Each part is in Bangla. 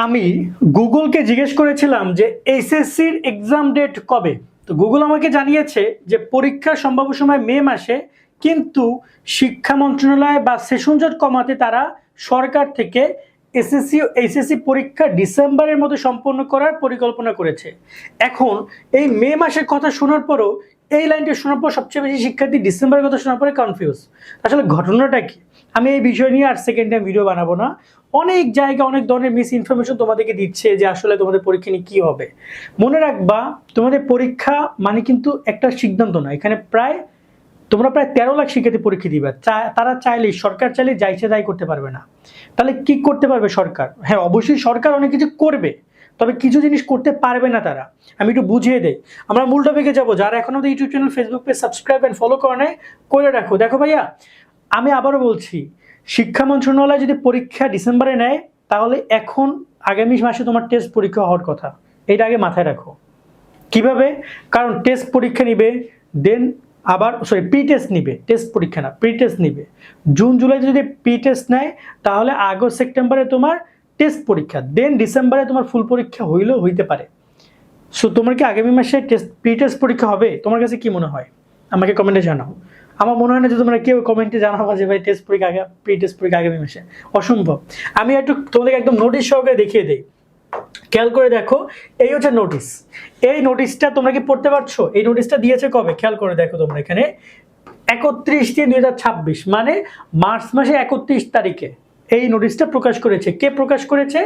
আমি গুগলকে জিজ্ঞেস করেছিলাম যে এসএসসির এক্সাম ডেট কবে। তো গুগল আমাকে জানিয়েছে যে পরীক্ষার সম্ভাব্য সময় মে মাসে, কিন্তু শিক্ষা মন্ত্রণালয় বা সেশন জট কমাতে তারা সরকার থেকে এইচএসসি পরীক্ষা ডিসেম্বরের মধ্যে সম্পন্ন করার পরিকল্পনা করেছে। এখন এই মে মাসের কথা শোনার পরও, এই লাইনটি শোনার পর সবচেয়ে বেশি শিক্ষার্থী ডিসেম্বরের কথা শোনার পরে কনফিউজ। আসলে ঘটনাটা কি? আমি এই বিষয় নিয়ে আর সেকেন্ড টাইম ভিডিও বানাবো না। অনেক জায়গা অনেক ধরনের মিস ইনফরমেশন তোমাদেরকে দিচ্ছে যে আসলে তোমাদের পরীক্ষা নিয়ে কি হবে। মনে রাখবা, তোমাদের পরীক্ষা মানে কিন্তু একটা সিদ্ধান্ত না। এখানে তোমরা প্রায় 13 লাখ শিক্ষার্থী পরীক্ষা দিবে। তারা চাইলেই, সরকার চাইলে যা ইচ্ছে তাই করতে পারবে না। তাহলে কি করতে পারবে সরকার? হ্যাঁ, অবশ্যই সরকার অনেক কিছু করবে, তবে কিছু জিনিস করতে পারবে না তারা। আমি একটু বুঝিয়ে দেই। আমরা মূল টপিকে যাবো। যারা এখনো YouTube channel, Facebook page subscribe and follow করে নাই, করে রাখো। দেখো ভাইয়া, আমি আবারও বলছি, শিক্ষা মন্ত্রণালয় যদি পরীক্ষা ডিসেম্বরে নেয়, তাহলে এখন আগামী মাসে তোমার টেস্ট পরীক্ষা হওয়ার কথা। এটা আগে মাথায় রাখো। কিভাবে? কারণ টেস্ট পরীক্ষা নিবে, দেন আবার প্রি টেস্ট নিবে, টেস্ট পরীক্ষা না, প্রি টেস্ট নিবে। জুন জুলাই যদি প্রি টেস্ট নেয়, তাহলে আগস্ট সেপ্টেম্বরে তোমার টেস্ট পরীক্ষা, দেন ডিসেম্বরে তোমার ফুল পরীক্ষা হইলেও হইতে পারে। সো তোমার কি আগামী মাসে প্রি টেস্ট পরীক্ষা হবে? তোমার কাছে কি মনে হয়? আমাকে কমেন্টে জানাও। আমার মনে হয় না যে তোমরা কেউ কমেন্টে জানাবো যে ভাই প্রি টেস্ট পরীক্ষা আগামী মাসে। অসম্ভব। আমি একটু তোমাদেরকে একদম নোটিশ সহকারে দেখিয়ে দিই। খেয়াল করে দেখো, এই হচ্ছে নোটিশ। এই নোটিশটা তোমরা কি পড়তে পারছো? এই নোটিশটা দিয়েছে কবে? খেয়াল করে দেখো তোমরা এখানে 31/3/2026, মানে মার্চ মাসে 31 তারিখে এই নোটিশটা প্রকাশ করেছে। কে প্রকাশ করেছে?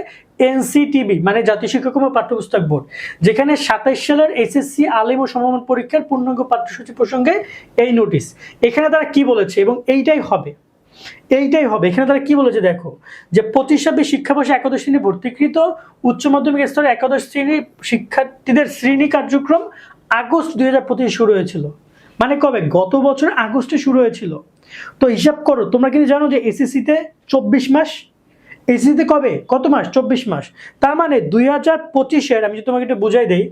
এনসিটিবি, মানে জাতীয় শিক্ষাক্রম ও পাঠ্যপুস্তক বোর্ড, যেখানে 27 সালের এসএসসি আলিম ও সমমান পরীক্ষার পূর্ণাঙ্গ পাঠ্যসূচি প্রসঙ্গে এই নোটিশ। এখানে তারা কি বলেছে, এবং এইটাই হবে। এখানে তারা কি বলেছে দেখো, যে 25-26 শিক্ষাবর্ষে একাদশ শ্রেণী ভর্তিকৃত উচ্চ মাধ্যমিক স্তরে একাদশ শ্রেণীর শিক্ষার্থীদের শ্রেণী কার্যক্রম আগস্ট 2025 শুরু হয়েছিল। মানে কবে? গত বছর আগস্টে শুরু হয়েছিল। তো হিসাব করো, তোমরা কিন্তু জানো যে এসএসসিতে 24 মাস, এসএসসিতে কবে, কত মাস? 24 মাস। তার মানে 2025-এর, আমি যদি তোমাকে একটু বুঝাই দেই,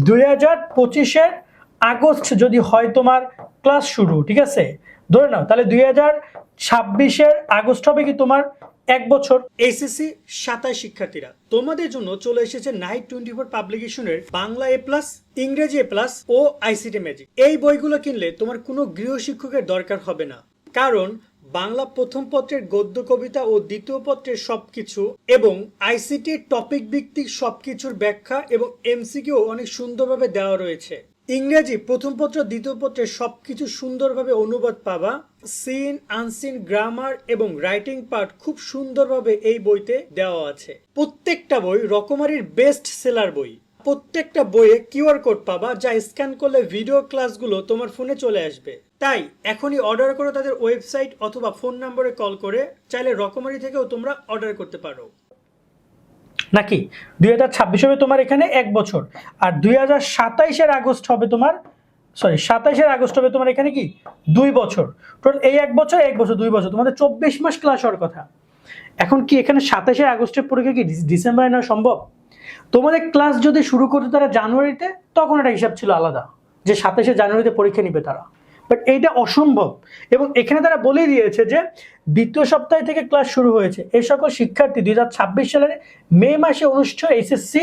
2025-এর আগস্ট যদি হয় তোমার ক্লাস শুরু, ঠিক আছে, ধরে নাও, তাহলে 2026-এর আগস্ট হবে কি তোমার 1 বছর। এসএসসি 27 শিক্ষার্থীরা, তোমাদের জন্য চলে এসেছে নাইট 24 পাবলিকেশনের বাংলা এ প্লাস, ইংরেজি এ প্লাস ও আইসিটি ম্যাজিক। এই বইগুলো কিনলে তোমার কোনো গৃহ শিক্ষকের দরকার হবে না, কারণ বাংলা প্রথম পত্রের গদ্য কবিতা ও দ্বিতীয় পত্রের সবকিছু এবং আইসিটি টপিক ভিত্তিক সবকিছুর ব্যাখ্যা এবং এমসিকিউ অনেক সুন্দরভাবে দেওয়া রয়েছে। ইংরেজি প্রথম পত্র দ্বিতীয় পত্রের সবকিছু সুন্দরভাবে অনুবাদ পাবা। সিন আনসিন গ্রামার এবং রাইটিং পার্ট খুব সুন্দরভাবে এই বইতে দেওয়া আছে। প্রত্যেকটা বই রকমারির বেস্ট সেলার বই। প্রত্যেকটা বইয়ে কিউআর কোড পাবা, যা স্ক্যান করলে ভিডিও ক্লাসগুলো তোমার ফোনে চলে আসবে। তাই এখনই অর্ডার করো তাদের ওয়েবসাইট অথবা ফোন নম্বরে কল করে। চাইলে রকমারি থেকেও তোমরা অর্ডার করতে পারো। নাকি 2026 হবে তোমার এখানে 1 বছর, আর 2027-এর আগস্ট হবে তোমার, 27-এর আগস্ট হবে তোমার এখানে কি 2 বছর। টোটাল এই 1 বছর 2 বছর, তোমাদের 24 মাস ক্লাস হওয়ার কথা। এখন কি এখানে 27-এর আগস্টের পরীক্ষা কি ডিসেম্বরে নেওয়া সম্ভব? তোমাদের ক্লাস যদি শুরু করতো তারা জানুয়ারিতে, তখন একটা হিসাব ছিল আলাদা, যে 27শে জানুয়ারিতে পরীক্ষা নিবে তারা। বাট এইটা অসম্ভব। এবং এখানে তারা বলে দিয়েছে যে দ্বিতীয় সপ্তাহ থেকে ক্লাস শুরু হয়েছে। এই সকল শিক্ষার্থী 2026 সালের মে মাসে অনুষ্ঠিত এসএসসি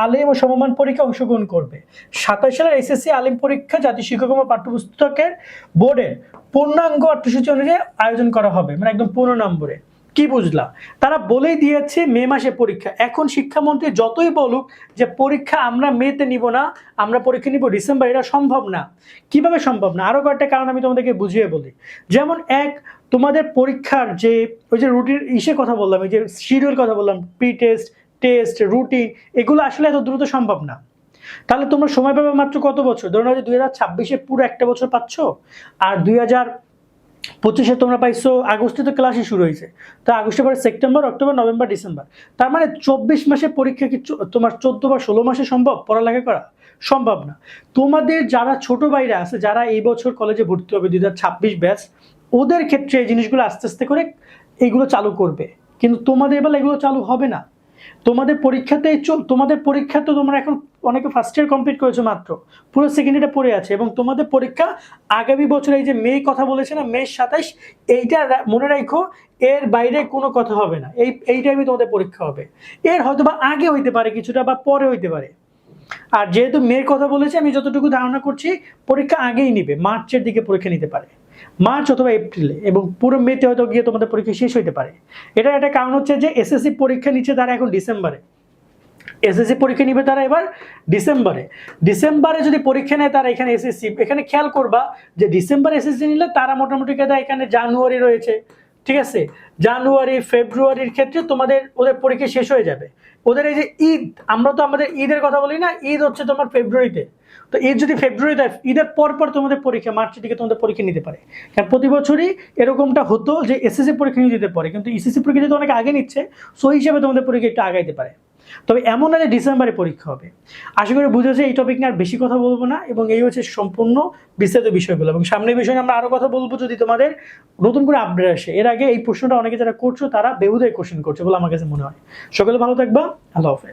আলিম ও সমমান পরীক্ষা অংশগ্রহণ করবে। 27 সালের এসএসসি আলিম পরীক্ষা জাতীয় শিক্ষাক্রম ও পাঠ্যপুস্তকের বোর্ডের পূর্ণাঙ্গ পাঠ্যসূচি অনুযায়ী আয়োজন করা হবে, মানে একদম 15 নম্বরে। কি বুঝলা? তারা বলেই দিয়েছে মে মাসে পরীক্ষা। এখন শিক্ষামন্ত্রী যতই বলুক যে পরীক্ষা আমরা মেতে নিব না, আমরা পরীক্ষা নিব ডিসেম্বর, এটা সম্ভব না। কিভাবে সম্ভব না? আরো কয়েকটা কারণ আমি তোমাদেরকে বুঝিয়ে বলি। যেমন তোমাদের পরীক্ষার যে ওই যে রুটিন কথা বললাম, এই যে শিডিউল কথা বললাম, প্রি টেস্ট, টেস্ট, রুটিন, এগুলো আসলে এত দ্রুত সম্ভব না। তাহলে তোমরা সময় পাবে মাত্র কত বছর? ধরো যে 2026-এ পুরো একটা বছর পাচ্ছ, আর 2025-এ তোমরা পাইছো আগস্টে, তো ক্লাসই শুরু হয়েছে, তো আগস্টের পরে সেপ্টেম্বর, অক্টোবর, নভেম্বর, ডিসেম্বর। তার মানে 24 মাসে পরীক্ষা কি তোমার 14 বা 16 মাসে সম্ভব পড়ালেখা করা? সম্ভব না। তোমাদের যারা ছোট ভাইরা আছে, যারা এই বছর কলেজে ভর্তি হবে 2026 ব্যাচ, ওদের ক্ষেত্রে এই জিনিসগুলো আস্তে আস্তে করে এইগুলো চালু করবে, কিন্তু তোমাদের বেলা এগুলো চালু হবে না। তোমাদের তোমাদের পরীক্ষা তো তোমরা এখন অনেকে ফার্স্ট ইয়ার কমপ্লিট করেছো মাত্র, পুরো সেকেন্ড ইয়ারটা পড়ে আছে, এবং তোমাদের পরীক্ষা আগামী বছর এই যে মে কথা বলেছে না, মে 27, এইটা মনে রাখো, এর বাইরে কোনো কথা হবে না, এই টাইমে তোমাদের পরীক্ষা হবে। এর হয়তো বা আগে হইতে পারে কিছুটা, বা পরে হইতে পারে। আর যেহেতু মেয়ের কথা বলেছে, আমি যতটুকু ধারণা করছি পরীক্ষা আগেই নিবে, মার্চের দিকে পরীক্ষা নিতে পারে, মার্চ অথবা এপ্রিলে, এবং পুরো মেতে হয়তো গিয়ে তোমাদের পরীক্ষা শেষ হইতে পারে। এটার একটা কারণ হচ্ছে যে এসএসসি পরীক্ষা নিচ্ছে তারা এখন ডিসেম্বরে, এসএসসি পরীক্ষা নিবে তারা এবার ডিসেম্বরে যদি পরীক্ষা নেয় তারা এখানে এসএসসি, এখানে খেয়াল করবা যে ডিসেম্বরে এসএসসি নিলে তারা মোটামুটি কথা এখানে জানুয়ারি রয়েছে, ঠিক আছে, জানুয়ারি ফেব্রুয়ারির ক্ষেত্রে ওদের পরীক্ষা শেষ হয়ে যাবে। ওদের এই যে ঈদ, আমরা তো আমাদের ঈদের কথা বলি না, ঈদ হচ্ছে তোমার ফেব্রুয়ারিতে, তো ঈদ যদি ফেব্রুয়ারিতে, ঈদের পর তোমাদের পরীক্ষা, মার্চের দিকে তোমাদের পরীক্ষা নিতে পারে। কারণ প্রতি বছরই এরকমটা হতো যে এসএসসি পরীক্ষা নিয়ে দিতে পারে, কিন্তু ইসিসি পরীক্ষা যেহেতু অনেক আগে নিচ্ছে, সো হিসাবে তোমাদের পরীক্ষা একটু আগাইতে পারে। তবে এমন না যে ডিসেম্বরে পরীক্ষা হবে। আশা করি বুঝেছে, এই টপিক নিয়ে আর বেশি কথা বলবো না, এবং এই হচ্ছে সম্পূর্ণ বিস্তারিত বিষয়গুলো, এবং সামনের বিষয়ে আমরা আরো কথা বলবো যদি তোমাদের নতুন করে আপডেট আসে। এর আগে এই প্রশ্নটা অনেকে যারা করছো তারা বেহুদাই কোশ্চেন করছে বলে আমার কাছে মনে হয়। সকলে ভালো থাকবা, আল্লাহ হাফেজ।